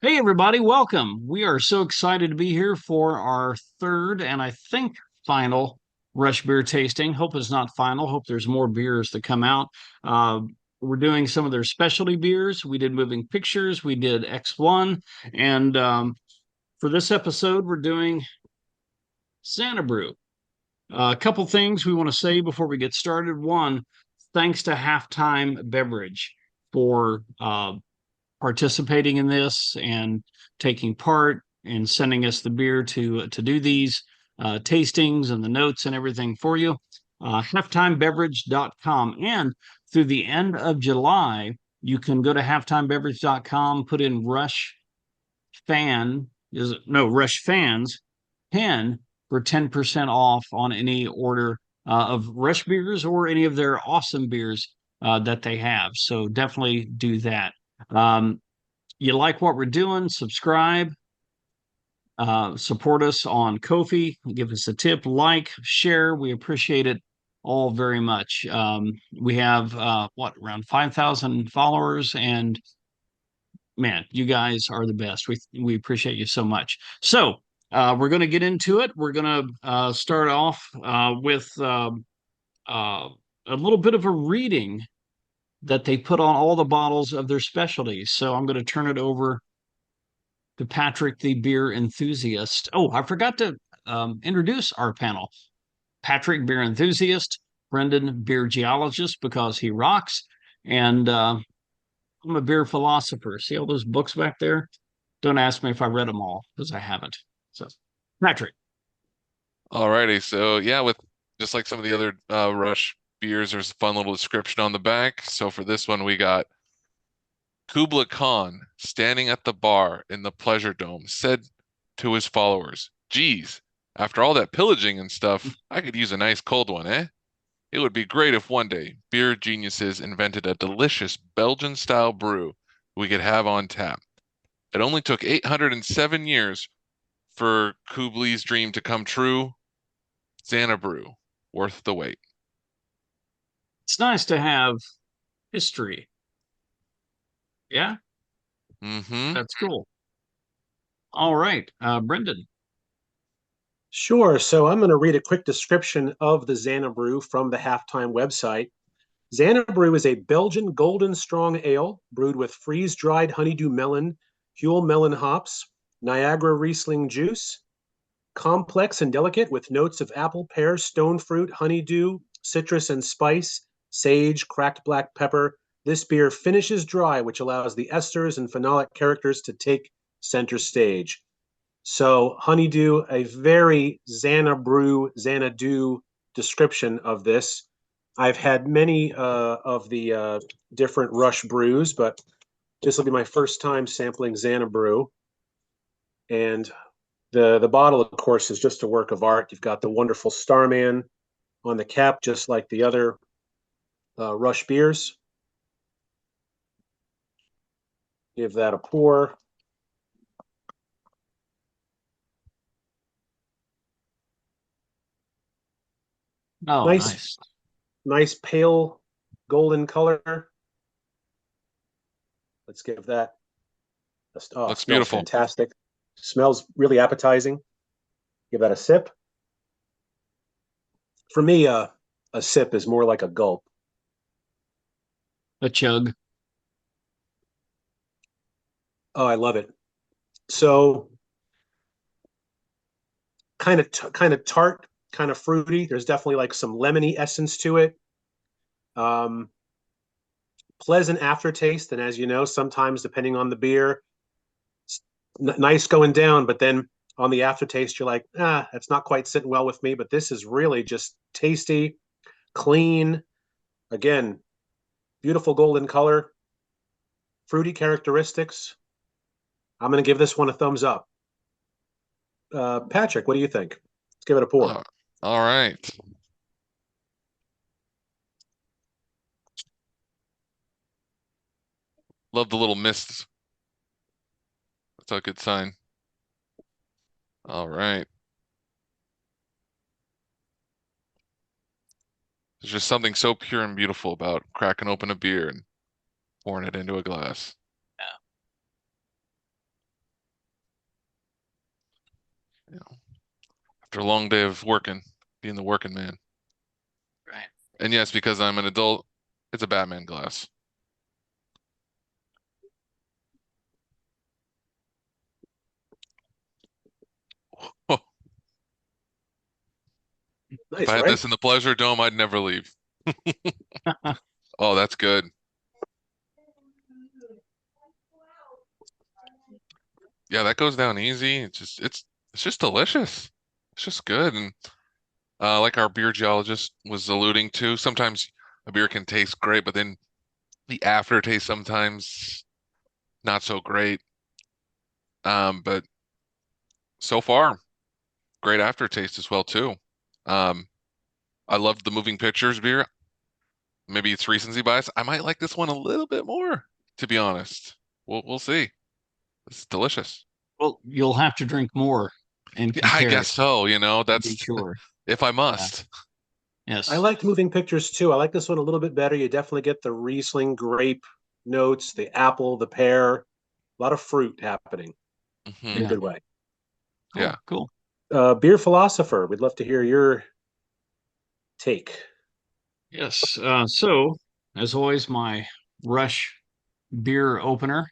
Hey, everybody, welcome. We are so excited to be here for our third and I think final Rush beer tasting. Hope it's not final. Hope there's more beers to come out. Uh, we're doing some of their specialty beers. We did Moving Pictures, we did X1, and for this episode, we're doing Xanabrew. A couple things we want to say before we get started. One, thanks to Halftime Beverage for participating in this and taking part and sending us the beer to do these tastings and the notes and everything for you. Halftimebeverage.com. And through the end of July, you can go to halftimebeverage.com, put in Rush Fans 10 for 10% off on any order of Rush beers or any of their awesome beers that they have. So definitely do that. Um, you like what we're doing, subscribe, support us on Ko-fi, give us a tip, like, share. We appreciate it all very much. We have around 5,000 followers, and man, you guys are the best. We appreciate you so much. So we're going to get into it. We're going to start off with uh, a little bit of a reading that they put on all the bottles of their specialties. So I'm going to turn it over to Patrick, the beer enthusiast. Oh, I forgot to introduce our panel. Patrick, beer enthusiast, Brendan, beer geologist, because he rocks, and I'm a beer philosopher. See all those books back there? Don't ask me if I read them all, because I haven't. So, Patrick. Alrighty, so yeah, with just like some of the other Rush beers, there's a fun little description on the back. So for this one, we got Kubla Khan standing at the bar in the Pleasure Dome said to his followers, "Geez, after all that pillaging and stuff, I could use a nice cold one, eh? It would be great if one day beer geniuses invented a delicious Belgian-style brew we could have on tap. It only took 807 years for Kublai's dream to come true. Xanabrew, worth the wait." It's nice to have history. Yeah, Mm-hmm. that's cool. All right, Brendan. Sure. So I'm going to read a quick description of the Xanabrew from the Halftime website. Xanabrew is a Belgian golden strong ale brewed with freeze-dried honeydew melon, Huell melon hops, Niagara Riesling juice, complex and delicate with notes of apple, pear, stone fruit, honeydew, citrus, and spice, sage, cracked black pepper. This beer finishes dry, which allows the esters and phenolic characters to take center stage. So honeydew, a very Xanadu description of this. I've had many of the different Rush brews, but this will be my first time sampling Xanabrew. And the bottle, of course, is just a work of art. You've got the wonderful Starman on the cap, just like the other Rush beers. Give that a pour. Oh, Nice, nice. nice pale golden color. Let's give that. Oh, Looks smells beautiful. fantastic. Smells really appetizing. Give that a sip. For me, a sip is more like a gulp. A chug. Oh, I love it. So kind of tart, kind of fruity. There's definitely like some lemony essence to it. Um, Pleasant aftertaste, and as you know, sometimes depending on the beer, nice going down, but then on the aftertaste, you're like, that's not quite sitting well with me. But this is really just tasty, clean. Again, beautiful golden color, fruity characteristics. I'm going to give this one a thumbs up. Patrick, what do you think? Let's give it a pour. Uh, all right. Love the little mist. That's a good sign. All right. There's just something so pure and beautiful about cracking open a beer and pouring it into a glass. After a long day of working, being the working man. Right. And yes, because I'm an adult, it's a Batman glass. If Nice, I had right? this in the pleasure dome, I'd never leave. Oh, that's good. Yeah, that goes down easy. It's just delicious. It's just good. And like our beer geologist was alluding to, sometimes a beer can taste great, but then the aftertaste sometimes not so great. But so far, great aftertaste as well too. Um, I loved the moving pictures beer. Maybe it's recency bias. I might like this one a little bit more, to be honest. We'll see. It's delicious. Well, you'll have to drink more and Yeah, I compare guess it so, to be that's sure. if I Yeah. must. I Yes. liked moving pictures too. I like this one a little bit better. You definitely get the Riesling grape notes, the apple, the pear, a lot of fruit happening in a Hmm. Yeah. good way. Yeah. Cool. Cool. Beer philosopher, we'd love to hear your take. Yes. So, as always, my Rush beer opener.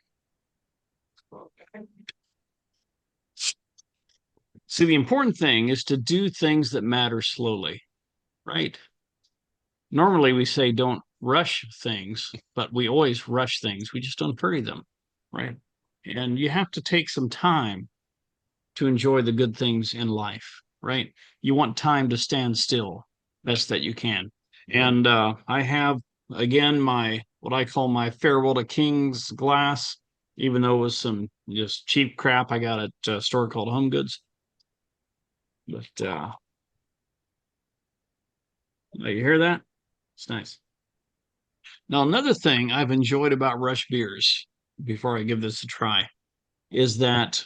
See, the important thing is to do things that matter slowly, right? Normally we say don't rush things, but we always rush things. We just don't hurry them, right? And you have to take some time to enjoy the good things in life, right? You want time to stand still, best that you can. And I have again my what I call my farewell to Kings glass, even though it was some just cheap crap I got at a store called Home Goods. But you hear that? It's nice. Now, another thing I've enjoyed about Rush beers, before I give this a try, is that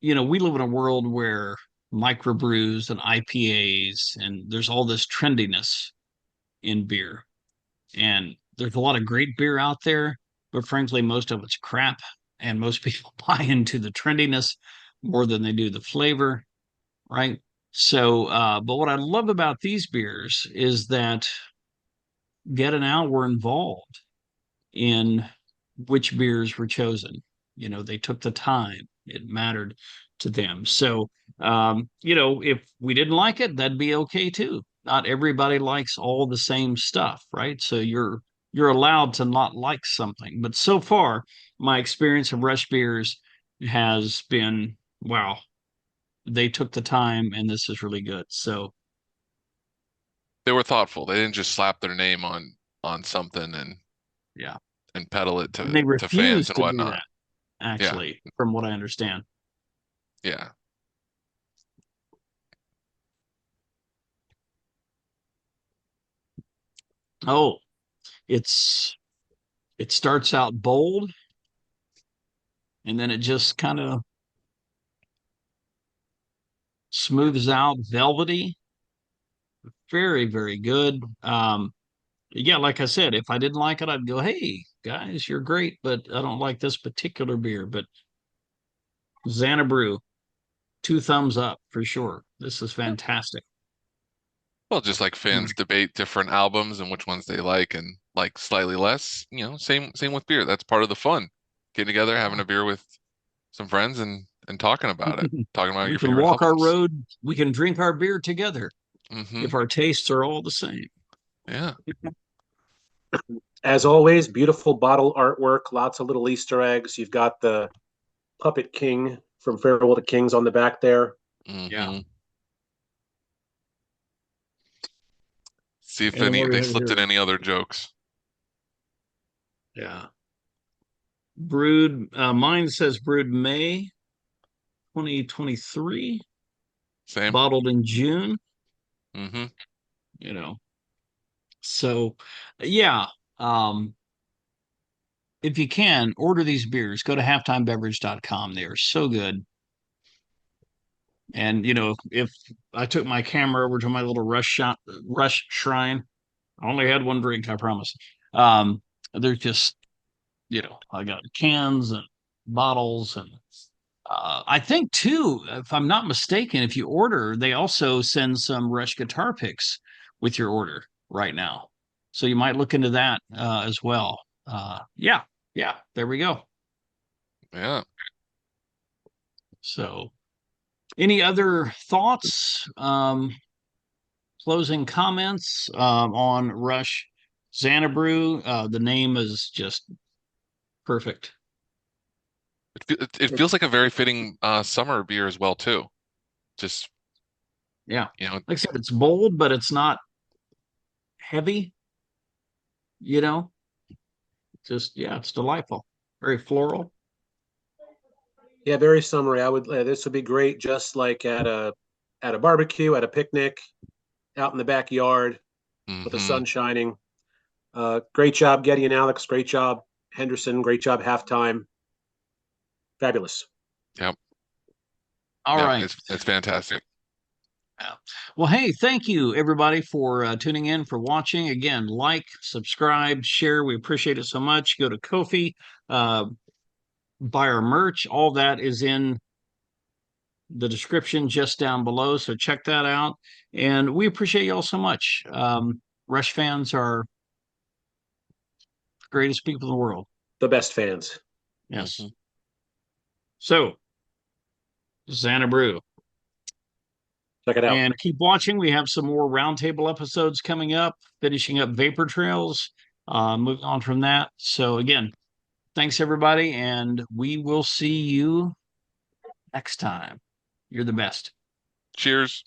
we live in a world where microbrews and IPAs and there's all this trendiness in beer. And there's a lot of great beer out there, but frankly, most of it's crap. And most people buy into the trendiness more than they do the flavor, right? So, but what I love about these beers is that Get and Al were involved in which beers were chosen. They took the time, it mattered to them. So, if we didn't like it, that'd be okay too. Not everybody likes all the same stuff, right? So you're allowed to not like something. But so far, my experience of Rush beers has been wow, they took the time and this is really good. So They were thoughtful. They didn't just slap their name on something yeah. and peddle it And they to fans refuse and to do whatnot. that, Yeah. actually, from what I understand. Yeah. Oh, it's it starts out bold and then it just kind of smooths out velvety. Very, very good. Yeah, like I said, if I didn't like it, I'd go, hey, guys, you're great, but I don't like this particular beer. But Xanabrew, two thumbs up for sure. This is fantastic. Well, just like fans debate different albums and which ones they like and like slightly less, same with beer. That's part of the fun. Getting together, having a beer with some friends and talking about it, talking about We your can favorite walk our albums. road, we can drink our beer together Hmm. if our tastes are all the same. Yeah. As always, beautiful bottle artwork, lots of little Easter eggs. You've got the Puppet King from Farewell to Kings on the back there. Yeah. Hmm. See if And then any what do we they have slipped in here? any other jokes. Yeah. Brewed, mine says brewed May 2023, Same. bottled in June, Hmm. you know. So, yeah, um, if you can, order these beers. Go to halftimebeverage.com. They are so good. And, if I took my camera over to my little rush shrine, I only had one drink, I promise. There's just, I got cans and bottles and I think too, if I'm not mistaken, if you order, they also send some Rush guitar picks with your order right now. So you might look into that as well. Yeah, yeah, there we go. Yeah. So, any other thoughts, closing comments on Rush Xanabrew? The name is just perfect. It feels like a very fitting summer beer as well too. Just, Yeah. you know, Like I said, it's bold, but it's not heavy, you know? Just, yeah, it's delightful. Very floral. Yeah, very summery. I would this would be great just like at a barbecue, at a picnic, out in the backyard with the hmm sun shining. Great job, Getty and Alex. Great job, Henderson. Great job, halftime. Fabulous. Yep. All Yep. right. It's fantastic. Yeah. Well, hey, thank you everybody for tuning in, for watching. Again, like, subscribe, share. We appreciate it so much. Go to Kofi, uh, buy our merch. All that is in the description just down below. So check that out. And we appreciate y'all so much. Rush fans are the greatest people in the world. The best fans. Yes. hmm So, Xanabrew. Check it out. And keep watching. We have some more roundtable episodes coming up, finishing up Vapor Trails, moving on from that. So, again, thanks everybody, and we will see you next time. You're the best. Cheers.